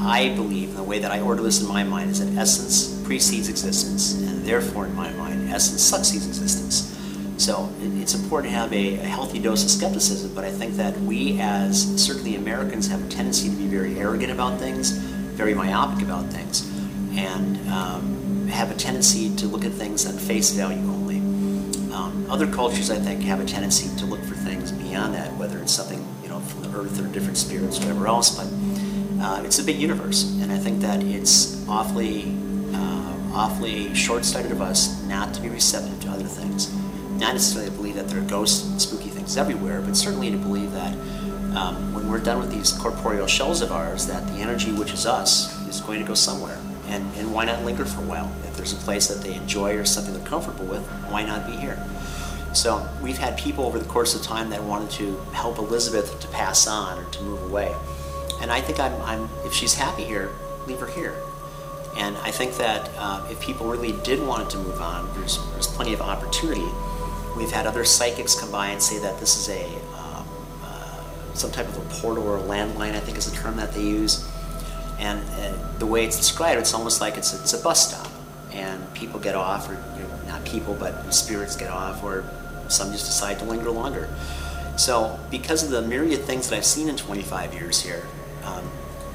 I believe, the way that I order this in my mind, is that essence precedes existence, and therefore, in my mind, essence succeeds existence. So it's important to have a healthy dose of skepticism, but I think that we, as certainly Americans, have a tendency to be very arrogant about things, very myopic about things, and have a tendency to look at things at face value only. Other cultures, I think, have a tendency to look for things beyond that, whether it's something, from the earth or different spirits, whatever else, but it's a big universe, and I think that it's awfully short-sighted of us not to be receptive to other things. Not necessarily to believe that there are ghosts and spooky things everywhere, but certainly to believe that when we're done with these corporeal shells of ours, that the energy which is us is going to go somewhere. And why not linger for a while? If there's a place that they enjoy or something they're comfortable with, why not be here? So we've had people over the course of time that wanted to help Elizabeth to pass on or to move away. And I think if she's happy here, leave her here. And I think that if people really did want it to move on, there's plenty of opportunity. We've had other psychics come by and say that this is some type of a portal or a landline, I think is the term that they use. And the way it's described, it's almost like it's a bus stop. And people get off, or not people, but spirits get off, or some just decide to linger longer. So because of the myriad things that I've seen in 25 years here,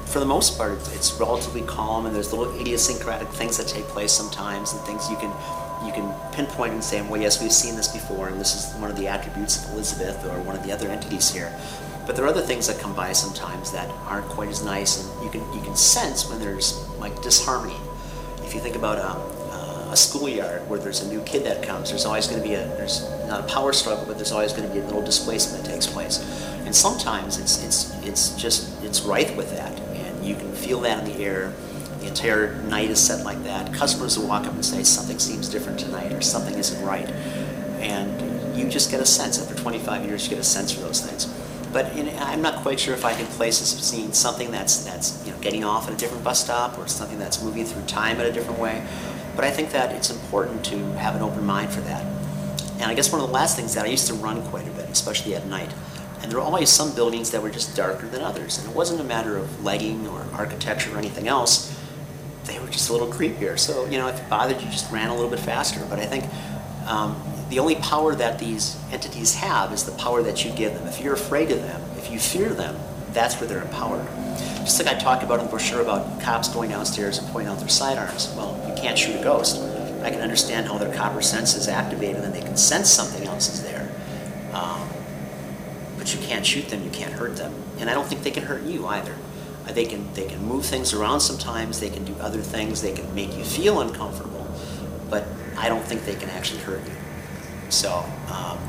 for the most part, it's relatively calm, and there's little idiosyncratic things that take place sometimes, and things you can pinpoint and say, well, yes, we've seen this before, and this is one of the attributes of Elizabeth or one of the other entities here. But there are other things that come by sometimes that aren't quite as nice, and you can sense when there's like disharmony. If you think about a schoolyard where there's a new kid that comes, there's always going to be there's not a power struggle, but there's always going to be a little displacement that takes place. And sometimes it's rife with that, and you can feel that in the air. The entire night is set like that. Customers will walk up and say, something seems different tonight, or something isn't right. And you just get a sense. After 25 years, you get a sense for those things. But I'm not quite sure if I can place this between something that's getting off at a different bus stop, or something that's moving through time in a different way. But I think that it's important to have an open mind for that. And I guess one of the last things that I used to run quite a bit, especially at night, and there were always some buildings that were just darker than others. And it wasn't a matter of lighting or architecture or anything else. They were just a little creepier. So, if it bothered you, just ran a little bit faster. But I think the only power that these entities have is the power that you give them. If you're afraid of them, if you fear them, that's where they're empowered. Just like I talked about in the brochure about cops going downstairs and pointing out their sidearms. Well, you can't shoot a ghost. I can understand how their copper sense is activated and they can sense something else is there. But you can't shoot them, you can't hurt them. And I don't think they can hurt you either. They can move things around sometimes, they can do other things, they can make you feel uncomfortable, but I don't think they can actually hurt you. So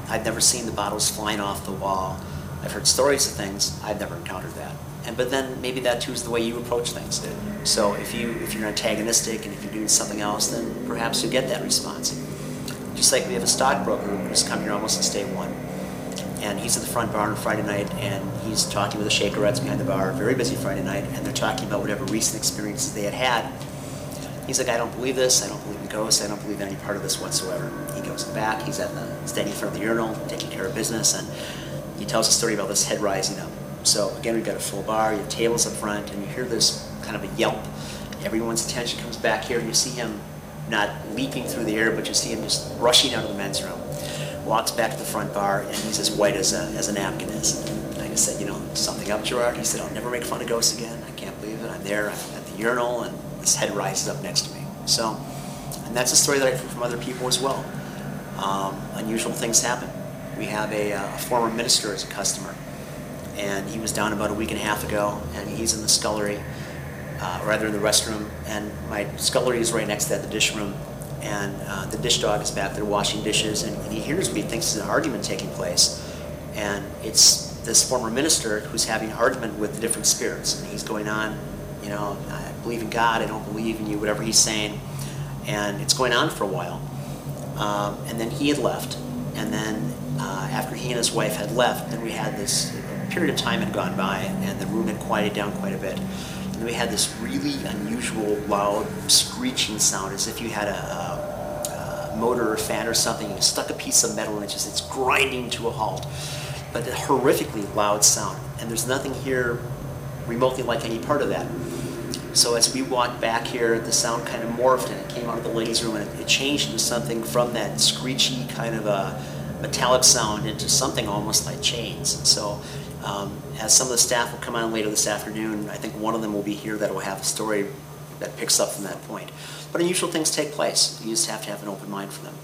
I've never seen the bottles flying off the wall. I've heard stories of things. I've never encountered that. But then maybe that too is the way you approach things. So if you're antagonistic and if you're doing something else, then perhaps you'll get that response. Just like we have a stockbroker who's come here almost since day one. And he's at the front bar on Friday night, and he's talking with the Shakerettes behind the bar, very busy Friday night, and they're talking about whatever recent experiences they had. He's like, I don't believe this, I don't believe in ghosts, I don't believe in any part of this whatsoever. He goes back, he's standing in front of the urinal, taking care of business, and he tells a story about this head rising up. So again, we've got a full bar, you have tables up front, and you hear this kind of a yelp. Everyone's attention comes back here, and you see him not leaping through the air, but you see him just rushing out of the men's room. Walks back to the front bar, and he's as white as a napkin is. And I just said, something up, Gerard? He said, I'll never make fun of ghosts again. I can't believe it. I'm there, I'm at the urinal, and this head rises up next to me. So, and that's a story that I've heard from other people as well. Unusual things happen. We have a former minister as a customer, and he was down about a week and a half ago, and he's in the scullery, rather in the restroom, and my scullery is right next to that, the dish room. And the dish dog is back there washing dishes, and he hears what he thinks is an argument taking place. And it's this former minister who's having an argument with the different spirits. And he's going on, I believe in God, I don't believe in you, whatever he's saying. And it's going on for a while. And then he had left. And then after he and his wife had left, then we had this period of time had gone by, and the room had quieted down quite a bit. And we had this really unusual, loud, screeching sound, as if you had a motor or fan or something. You stuck a piece of metal and it's grinding to a halt. But a horrifically loud sound. And there's nothing here remotely like any part of that. So as we walked back here, the sound kind of morphed and it came out of the ladies' room, and it changed into something from that screechy kind of a metallic sound into something almost like chains. So as some of the staff will come on later this afternoon, I think one of them will be here that will have a story that picks up from that point. But unusual things take place. You just have to have an open mind for them.